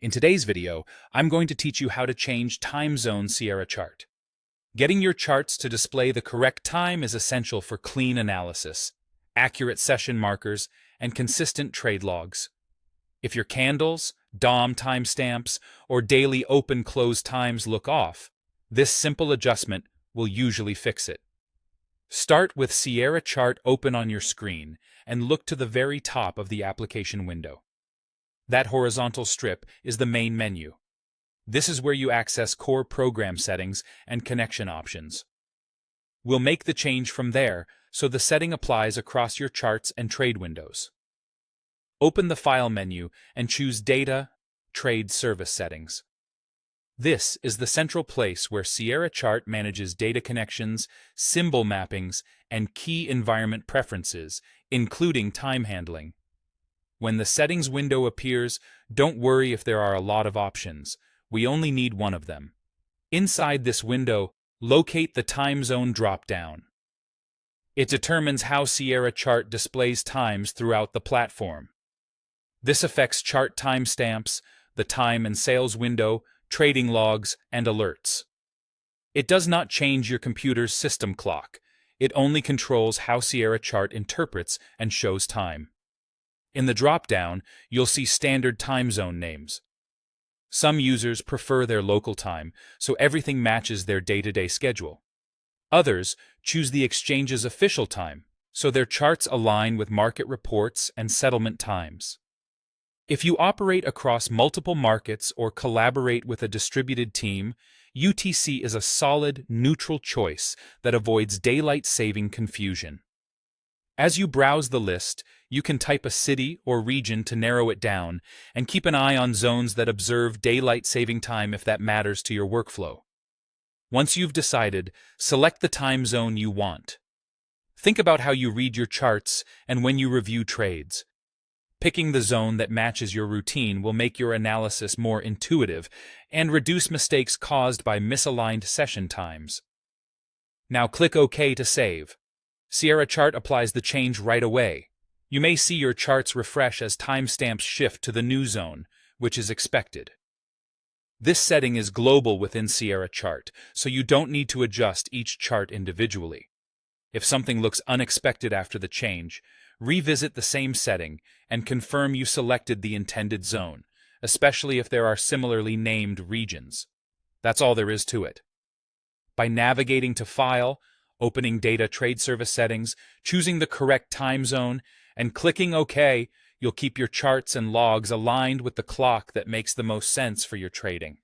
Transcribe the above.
In today's video, I'm going to teach you how to change time zone Sierra chart. Getting your charts to display the correct time is essential for clean analysis, accurate session markers, and consistent trade logs. If your candles, DOM timestamps, or daily open-close times look off, this simple adjustment will usually fix it. Start with Sierra chart open on your screen and look to the very top of the application window. That horizontal strip is the main menu. This is where you access core program settings and connection options. We'll make the change from there, so the setting applies across your charts and trade windows. Open the File menu and choose Data, Trade Service Settings. This is the central place where Sierra Chart manages data connections, symbol mappings, and key environment preferences, including time handling. When the settings window appears, don't worry if there are a lot of options. We only need one of them. Inside this window, locate the time zone drop-down. It determines how Sierra Chart displays times throughout the platform. This affects chart timestamps, the time and sales window, trading logs, and alerts. It does not change your computer's system clock. It only controls how Sierra Chart interprets and shows time. In the drop-down, you'll see standard time zone names. Some users prefer their local time, so everything matches their day-to-day schedule. Others choose the exchange's official time, so their charts align with market reports and settlement times. If you operate across multiple markets or collaborate with a distributed team, UTC is a solid, neutral choice that avoids daylight-saving confusion. As you browse the list, you can type a city or region to narrow it down, and keep an eye on zones that observe daylight saving time if that matters to your workflow. Once you've decided, select the time zone you want. Think about how you read your charts and when you review trades. Picking the zone that matches your routine will make your analysis more intuitive and reduce mistakes caused by misaligned session times. Now click OK to save. Sierra Chart applies the change right away. You may see your charts refresh as timestamps shift to the new zone, which is expected. This setting is global within Sierra Chart, so you don't need to adjust each chart individually. If something looks unexpected after the change, revisit the same setting and confirm you selected the intended zone, especially if there are similarly named regions. That's all there is to it. By navigating to File, opening Data Trade Service Settings, choosing the correct time zone, and clicking OK, you'll keep your charts and logs aligned with the clock that makes the most sense for your trading.